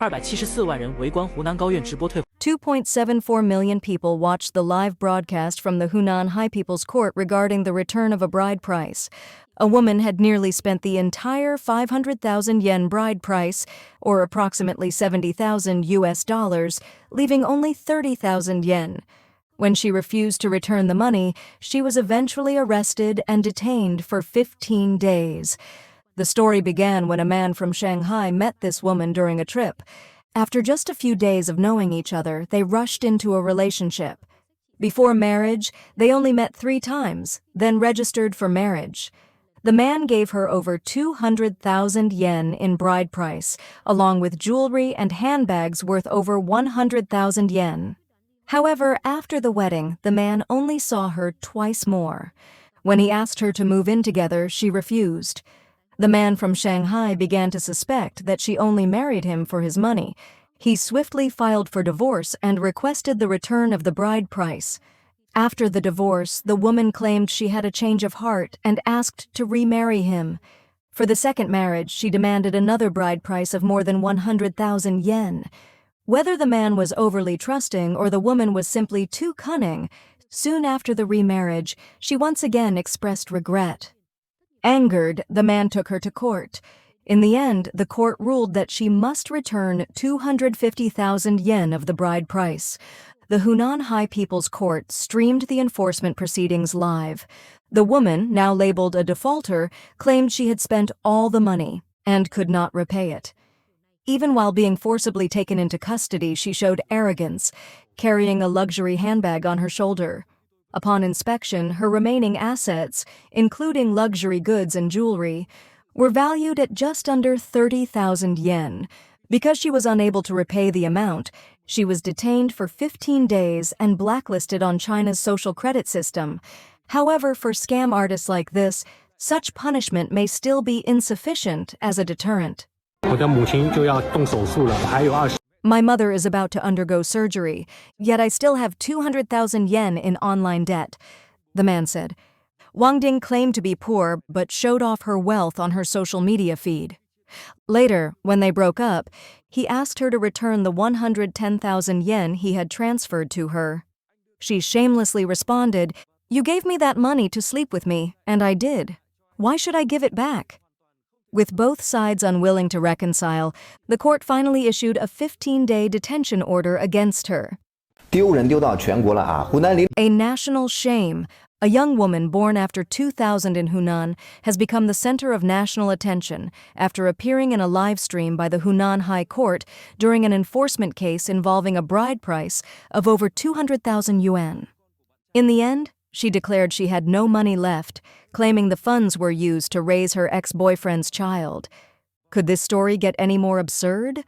274万人围观湖南高院直播退。2.74 million people watched the live broadcast from the Hunan High People's Court regarding the return of a bride price. A woman had nearly spent the entire 500,000 yen bride price, or approximately $70,000, leaving only 30,000 yen. When she refused to return the money, she was eventually arrested and detained for 15 days. The story began when a man from Shanghai met this woman during a trip. After just a few days of knowing each other, they rushed into a relationship. Before marriage, they only met 3 times, then registered for marriage. The man gave her over 200,000 yen in bride price, along with jewelry and handbags worth over 100,000 yen. However, after the wedding, the man only saw her twice more. When he asked her to move in together, she refused. The man from Shanghai began to suspect that she only married him for his money. He swiftly filed for divorce and requested the return of the bride price. After the divorce, the woman claimed she had a change of heart and asked to remarry him. For the second marriage, she demanded another bride price of more than 100,000 yen. Whether the man was overly trusting or the woman was simply too cunning, soon after the remarriage, she once again expressed regret. Angered, the man took her to court. In the end, the court ruled that she must return 250,000 yen of the bride price. The Hunan High People's Court streamed the enforcement proceedings live. The woman, now labeled a defaulter, claimed she had spent all the money and could not repay it. Even while being forcibly taken into custody, she showed arrogance, carrying a luxury handbag on her shoulder. Upon inspection, her remaining assets, including luxury goods and jewelry, were valued at just under 30,000 yen. Because she was unable to repay the amount, she was detained for 15 days and blacklisted on China's social credit system. However, for scam artists like this, such punishment may still be insufficient as a deterrent. My mother is about to undergo surgery, yet I still have 200,000 yen in online debt, the man said. Wang Ding claimed to be poor but showed off her wealth on her social media feed. Later, when they broke up, he asked her to return the 110,000 yen he had transferred to her. She shamelessly responded, "You gave me that money to sleep with me, and I did. Why should I give it back?" With both sides unwilling to reconcile, the court finally issued a 15-day detention order against her. A national shame. A young woman born after 2000 in Hunan has become the center of national attention after appearing in a live stream by the Hunan High Court during an enforcement case involving a bride price of over 200,000 yuan. In the end, she declared she had no money left, claiming the funds were used to raise her ex-boyfriend's child. Could this story get any more absurd?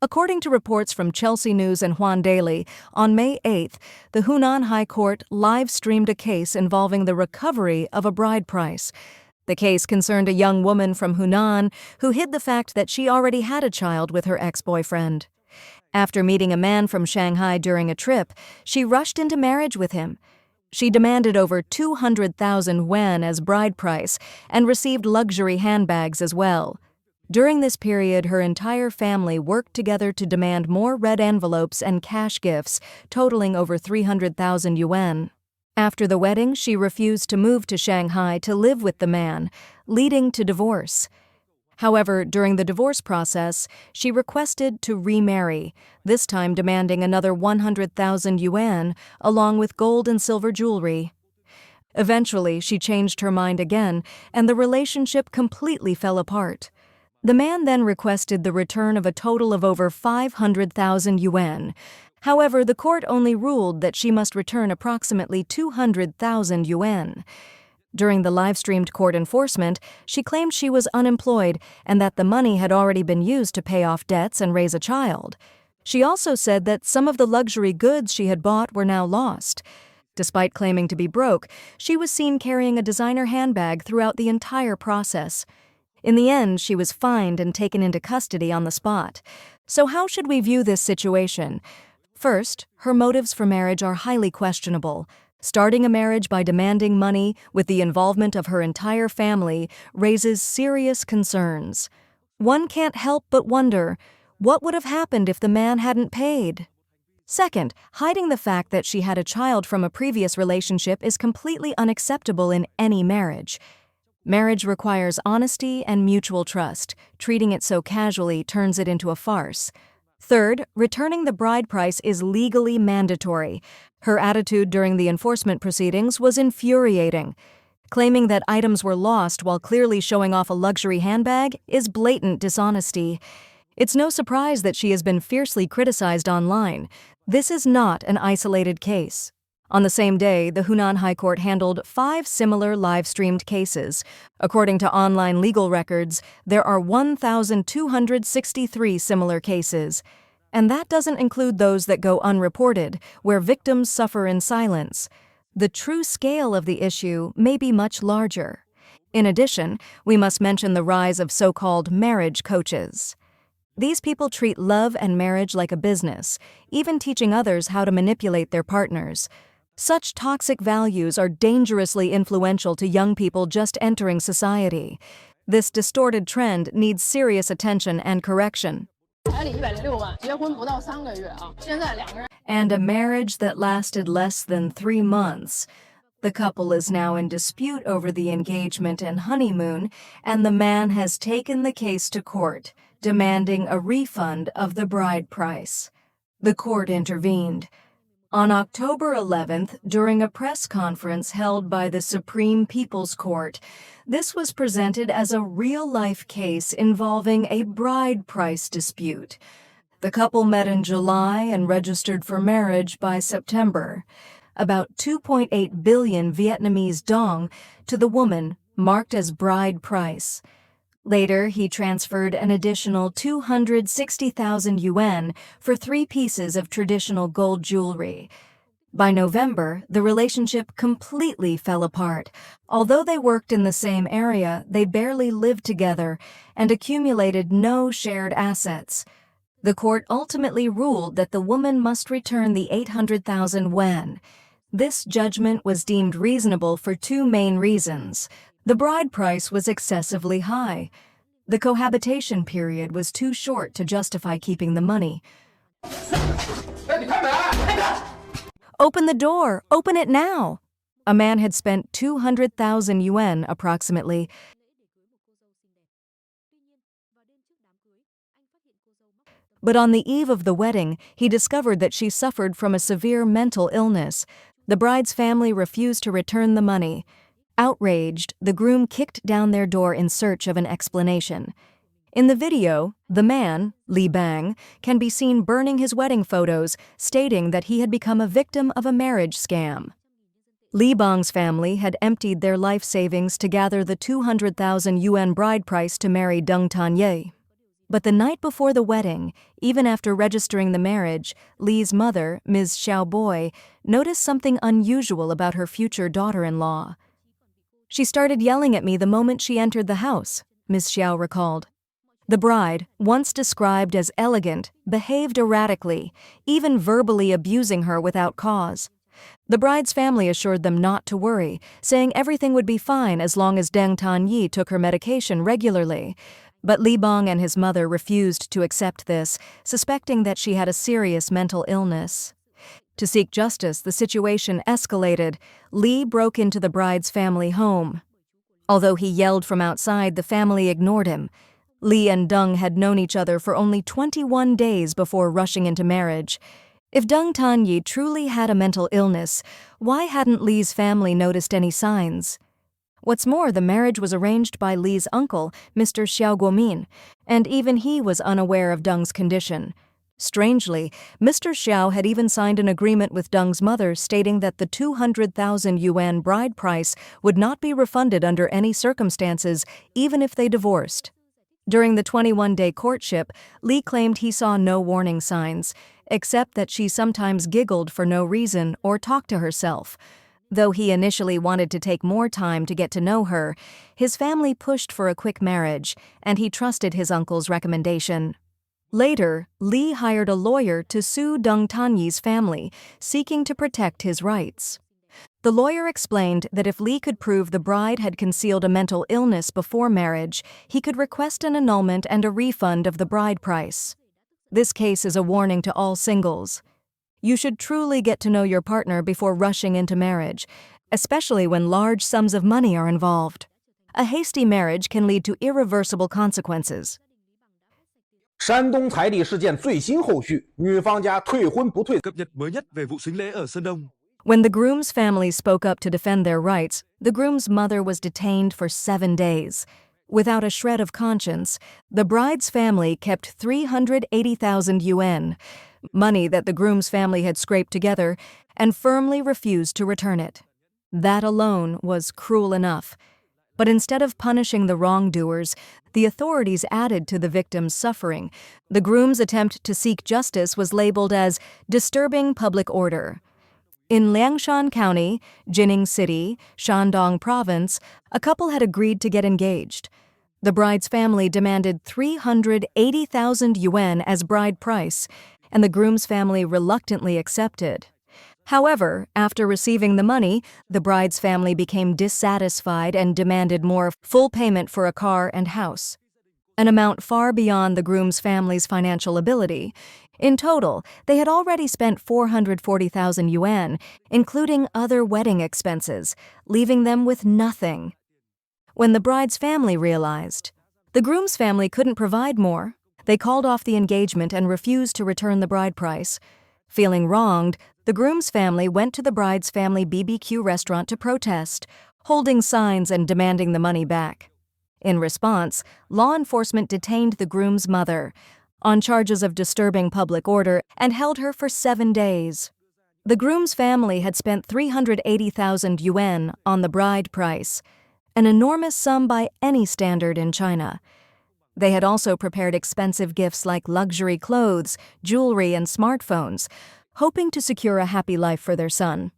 According to reports from Chelsea News and Huan Daily, on May 8th, the Hunan High Court live-streamed a case involving the recovery of a bride price. The case concerned a young woman from Hunan who hid the fact that she already had a child with her ex-boyfriend. After meeting a man from Shanghai during a trip, she rushed into marriage with him. She demanded over 200,000 yuan as bride price and received luxury handbags as well. During this period, her entire family worked together to demand more red envelopes and cash gifts, totaling over 300,000 yuan. After the wedding, she refused to move to Shanghai to live with the man, leading to divorce. However, during the divorce process, she requested to remarry, this time demanding another 100,000 yuan, along with gold and silver jewelry. Eventually, she changed her mind again, and the relationship completely fell apart. The man then requested the return of a total of over 500,000 yuan. However, the court only ruled that she must return approximately 200,000 yuan. During the live-streamed court enforcement, she claimed she was unemployed and that the money had already been used to pay off debts and raise a child. She also said that some of the luxury goods she had bought were now lost. Despite claiming to be broke, she was seen carrying a designer handbag throughout the entire process. In the end, she was fined and taken into custody on the spot. So how should we view this situation? First, her motives for marriage are highly questionable. Starting a marriage by demanding money with the involvement of her entire family raises serious concerns. One can't help but wonder, What would have happened if the man hadn't paid? Second, hiding the fact that she had a child from a previous relationship is completely unacceptable in any marriage. Marriage requires honesty and mutual trust. Treating it so casually turns it into a farce. Third, returning the bride price is legally mandatory. Her attitude during the enforcement proceedings was infuriating. Claiming that items were lost while clearly showing off a luxury handbag is blatant dishonesty. It's no surprise that she has been fiercely criticized online. This is not an isolated case. On the same day, the Hunan High Court handled 5 similar live-streamed cases. According to online legal records, there are 1,263 similar cases. And that doesn't include those that go unreported, where victims suffer in silence. The true scale of the issue may be much larger. In addition, we must mention the rise of so-called marriage coaches. These people treat love and marriage like a business, even teaching others how to manipulate their partners. Such toxic values are dangerously influential to young people just entering society. This distorted trend needs serious attention and correction. And a marriage that lasted less than 3 months. The couple is now in dispute over the engagement and honeymoon, and the man has taken the case to court, demanding a refund of the bride price. The court intervened. On October 11th, during a press conference held by the Supreme People's Court, this was presented as a real-life case involving a bride price dispute. The couple met in July and registered for marriage by September. About 2.8 billion Vietnamese dong to the woman, marked as bride price. Later, he transferred an additional 260,000 yuan for 3 pieces of traditional gold jewelry. By November, the relationship completely fell apart. Although they worked in the same area, they barely lived together and accumulated no shared assets. The court ultimately ruled that the woman must return the 800,000 yuan. This judgment was deemed reasonable for 2 main reasons. The bride price was excessively high. The cohabitation period was too short to justify keeping the money. Open the door! Open it now! A man had spent 200,000 yuan approximately. But on the eve of the wedding, he discovered that she suffered from a severe mental illness. The bride's family refused to return the money. Outraged, the groom kicked down their door in search of an explanation. In the video, the man, Li Bang, can be seen burning his wedding photos, stating that he had become a victim of a marriage scam. Li Bang's family had emptied their life savings to gather the 200,000 yuan bride price to marry Deng Tanye. But the night before the wedding, even after registering the marriage, Li's mother, Ms. Xiaoboy, noticed something unusual about her future daughter-in-law. She started yelling at me the moment she entered the house, Ms. Xiao recalled. The bride, once described as elegant, behaved erratically, even verbally abusing her without cause. The bride's family assured them not to worry, saying everything would be fine as long as Deng Tanye took her medication regularly. But Li Bang and his mother refused to accept this, suspecting that she had a serious mental illness. To seek justice, the situation escalated. Li broke into the bride's family home. Although he yelled from outside, the family ignored him. Li and Deng had known each other for only 21 days before rushing into marriage. If Deng Tanye truly had a mental illness, why hadn't Li's family noticed any signs? What's more, the marriage was arranged by Li's uncle, Mr. Xiao Guomin, and even he was unaware of Deng's condition. Strangely, Mr. Xiao had even signed an agreement with Deng's mother stating that the 200,000 yuan bride price would not be refunded under any circumstances, even if they divorced. During the 21-day courtship, Li claimed he saw no warning signs, except that she sometimes giggled for no reason or talked to herself. Though he initially wanted to take more time to get to know her, his family pushed for a quick marriage, and he trusted his uncle's recommendation. Later, Li hired a lawyer to sue Deng Tanye's family, seeking to protect his rights. The lawyer explained that if Li could prove the bride had concealed a mental illness before marriage, he could request an annulment and a refund of the bride price. This case is a warning to all singles. You should truly get to know your partner before rushing into marriage, especially when large sums of money are involved. A hasty marriage can lead to irreversible consequences. 山东彩礼事件最新后续，女方家退婚不退。 Cập nhật mới nhất về vụ xính lễ ở Sơn Đông. When the groom's family spoke up to defend their rights, the groom's mother was detained for 7 days. Without a shred of conscience, the bride's family kept 380,000 yuan, money that the groom's family had scraped together, and firmly refused to return it. That alone was cruel enough. But instead of punishing the wrongdoers, the authorities added to the victim's suffering. The groom's attempt to seek justice was labeled as disturbing public order. In Liangshan County, Jining City, Shandong Province, a couple had agreed to get engaged. The bride's family demanded 380,000 yuan as bride price, and the groom's family reluctantly accepted. However, after receiving the money, the bride's family became dissatisfied and demanded more full payment for a car and house, an amount far beyond the groom's family's financial ability. In total, they had already spent 440,000 yuan, including other wedding expenses, leaving them with nothing. When the bride's family realized the groom's family couldn't provide more, they called off the engagement and refused to return the bride price. Feeling wronged, the groom's family went to the bride's family BBQ restaurant to protest, holding signs and demanding the money back. In response, law enforcement detained the groom's mother on charges of disturbing public order and held her for 7 days. The groom's family had spent 380,000 yuan on the bride price, an enormous sum by any standard in China. They had also prepared expensive gifts like luxury clothes, jewelry, and smartphones, hoping to secure a happy life for their son.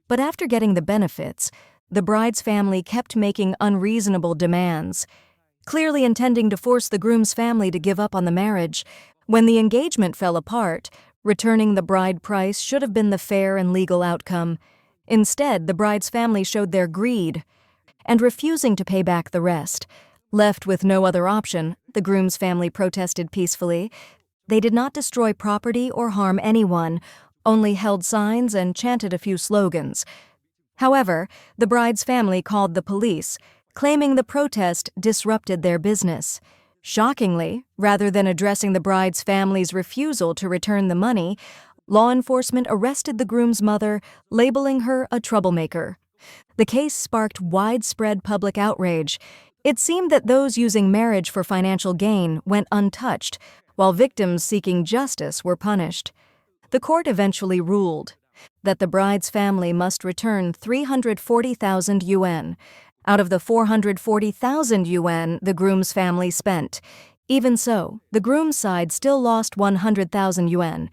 But after getting the benefits, the bride's family kept making unreasonable demands, clearly intending to force the groom's family to give up on the marriage. When the engagement fell apart, returning the bride price should have been the fair and legal outcome. Instead, the bride's family showed their greed and refusing to pay back the rest. Left with no other option, the groom's family protested peacefully. They did not destroy property or harm anyone, only held signs and chanted a few slogans. However, the bride's family called the police, claiming the protest disrupted their business. Shockingly, rather than addressing the bride's family's refusal to return the money, law enforcement arrested the groom's mother, labeling her a troublemaker. The case sparked widespread public outrage. It seemed that those using marriage for financial gain went untouched, while victims seeking justice were punished. The court eventually ruled that the bride's family must return 340,000 yuan out of the 440,000 yuan the groom's family spent. Even so, the groom's side still lost 100,000 yuan.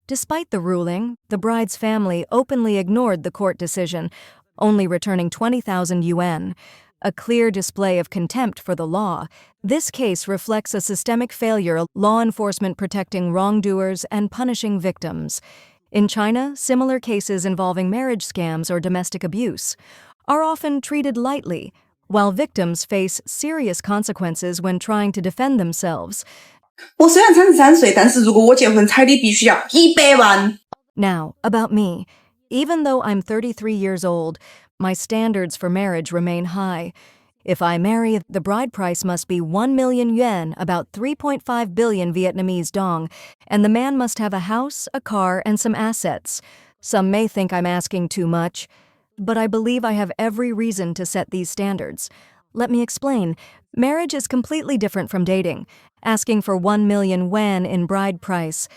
Despite the ruling, the bride's family openly ignored the court decision, only returning 20,000 yuan. A clear display of contempt for the law. This case reflects a systemic failure, law enforcement protecting wrongdoers and punishing victims. In China, similar cases involving marriage scams or domestic abuse are often treated lightly, while victims face serious consequences when trying to defend themselves. 我虽然33岁，但是如果我结婚，彩礼必须要100万。 Now, about me. Even though I'm 33 years old, my standards for marriage remain high. If I marry, the bride price must be 1 million yuan, about 3.5 billion Vietnamese dong, and the man must have a house, a car, and some assets. Some may think I'm asking too much, but I believe I have every reason to set these standards. Let me explain. Marriage is completely different from dating. Asking for 1 million yuan in bride price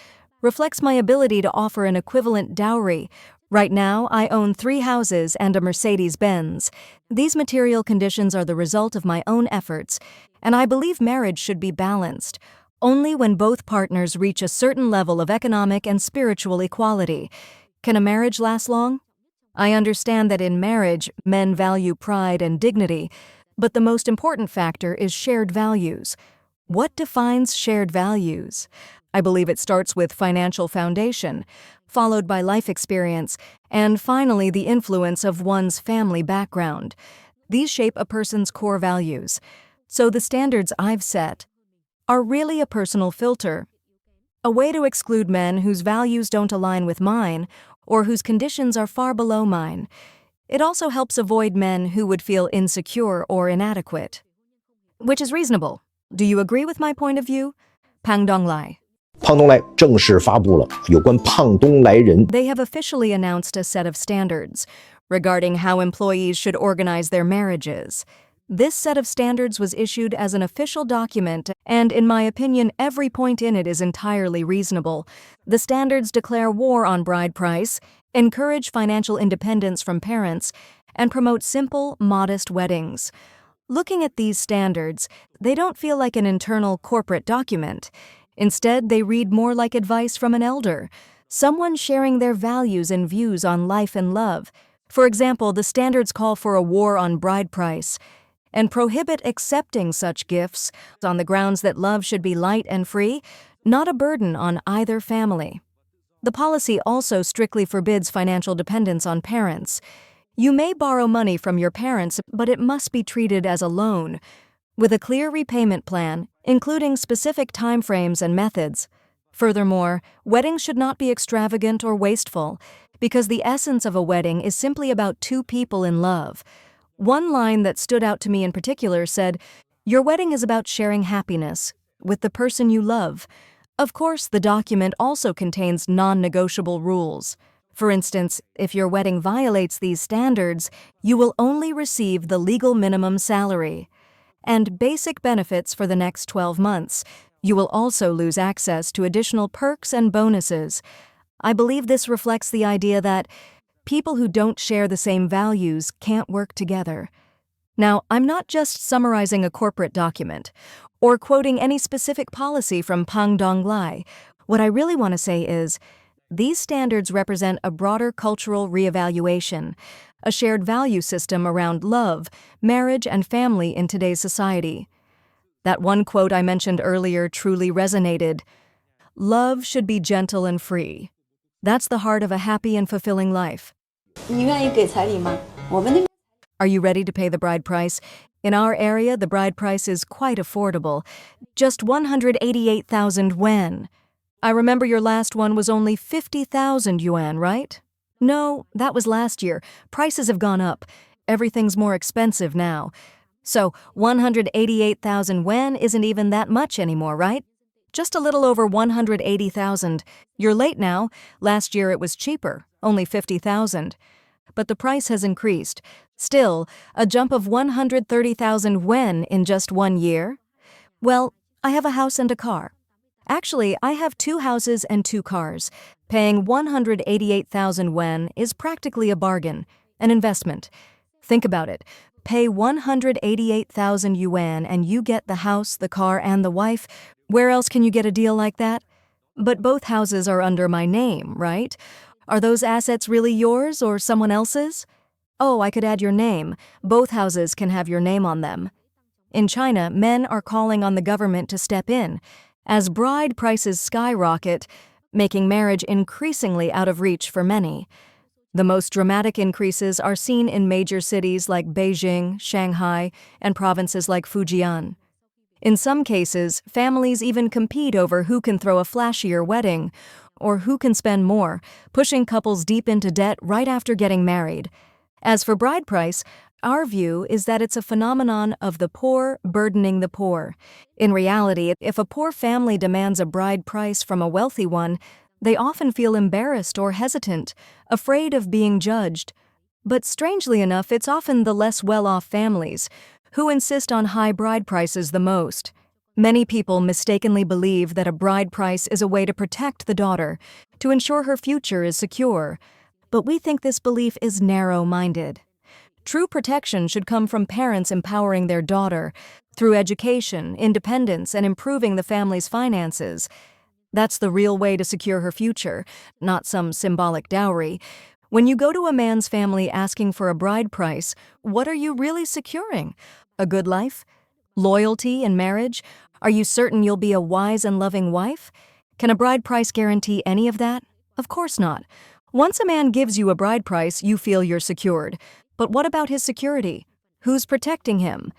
reflects my ability to offer an equivalent dowry. Right now, I own 3 houses and a Mercedes-Benz. These material conditions are the result of my own efforts, and I believe marriage should be balanced. Only when both partners reach a certain level of economic and spiritual equality. Can a marriage last long? I understand that in marriage, men value pride and dignity, but the most important factor is shared values. What defines shared values? I believe it starts with financial foundation, followed by life experience, and finally the influence of one's family background. These shape a person's core values. So the standards I've set are really a personal filter, a way to exclude men whose values don't align with mine or whose conditions are far below mine. It also helps avoid men who would feel insecure or inadequate. Which is reasonable. Do you agree with my point of view? Pang Donglai. 胖东来正式发布了有关胖东来人 They have officially announced a set of standards regarding how employees should organize their marriages. This set of standards was issued as an official document, and in my opinion, every point in it is entirely reasonable. The standards declare war on bride price, encourage financial independence from parents, and promote simple, modest weddings. Looking at these standards, they don't feel like an internal corporate document. Instead, they read more like advice from an elder, someone sharing their values and views on life and love. For example, the standards call for a war on bride price and prohibit accepting such gifts on the grounds that love should be light and free, not a burden on either family. The policy also strictly forbids financial dependence on parents. You may borrow money from your parents, but it must be treated as a loan, with a clear repayment plan, including specific timeframes and methods. Furthermore, weddings should not be extravagant or wasteful, because the essence of a wedding is simply about two people in love. One line that stood out to me in particular said, "Your wedding is about sharing happiness with the person you love." Of course, the document also contains non-negotiable rules. For instance, if your wedding violates these standards, you will only receive the legal minimum salary and basic benefits for the next 12 months. You will also lose access to additional perks and bonuses. I believe this reflects the idea that people who don't share the same values can't work together. Now, I'm not just summarizing a corporate document or quoting any specific policy from Pang Donglai. What I really want to say is, these standards represent a broader cultural reevaluation, a shared value system around love, marriage, and family in today's society. That one quote I mentioned earlier truly resonated. Love should be gentle and free. That's the heart of a happy and fulfilling life. 你愿意给彩礼吗？我们那边 Are you ready to pay the bride price? In our area, the bride price is quite affordable. Just 188,000 yuan. I remember your last one was only 50,000 yuan, right? No, that was last year. Prices have gone up. Everything's more expensive now. So 188,000 yuan isn't even that much anymore, right? Just a little over 180,000. You're late now. Last year it was cheaper, only 50,000. But the price has increased. Still, a jump of 130,000 yuan in just 1 year? Well, I have a house and a car. Actually, I have 2 houses and 2 cars. Paying 188,000 yuan is practically a bargain, an investment. Think about it. Pay 188,000 yuan and you get the house, the car, and the wife. Where else can you get a deal like that? But both houses are under my name, right? Are those assets really yours or someone else's? Oh, I could add your name. Both houses can have your name on them. In China, men are calling on the government to step in, as bride prices skyrocket, making marriage increasingly out of reach for many. The most dramatic increases are seen in major cities like Beijing, Shanghai, and provinces like Fujian. In some cases, families even compete over who can throw a flashier wedding, or who can spend more, pushing couples deep into debt right after getting married. As for bride price, our view is that it's a phenomenon of the poor burdening the poor. In reality, if a poor family demands a bride price from a wealthy one, they often feel embarrassed or hesitant, afraid of being judged. But strangely enough, it's often the less well-off families who insist on high bride prices the most. Many people mistakenly believe that a bride price is a way to protect the daughter, to ensure her future is secure. But we think this belief is narrow-minded. True protection should come from parents empowering their daughter through education, independence, and improving the family's finances. That's the real way to secure her future, not some symbolic dowry. When you go to a man's family asking for a bride price, what are you really securing? A good life? Loyalty in marriage? Are you certain you'll be a wise and loving wife? Can a bride price guarantee any of that? Of course not. Once a man gives you a bride price, you feel you're secured. But what about his security? Who's protecting him?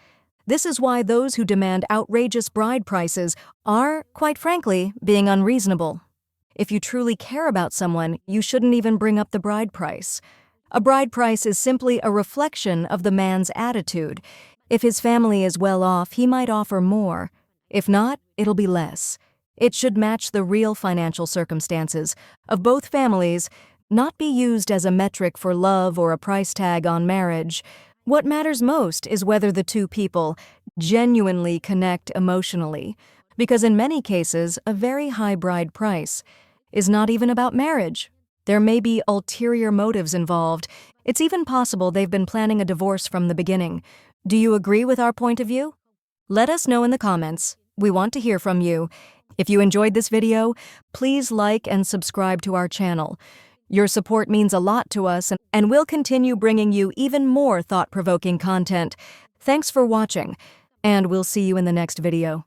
This is why those who demand outrageous bride prices are, quite frankly, being unreasonable. If you truly care about someone, you shouldn't even bring up the bride price. A bride price is simply a reflection of the man's attitude. If his family is well off, he might offer more. If not, it'll be less. It should match the real financial circumstances of both families, not be used as a metric for love or a price tag on marriage. What matters most is whether the two people genuinely connect emotionally, because in many cases, a very high bride price is not even about marriage. There may be ulterior motives involved. It's even possible they've been planning a divorce from the beginning. Do you agree with our point of view? Let us know in the comments. We want to hear from you. If you enjoyed this video, please like and subscribe to our channel. Your support means a lot to us, and we'll continue bringing you even more thought-provoking content. Thanks for watching, and we'll see you in the next video.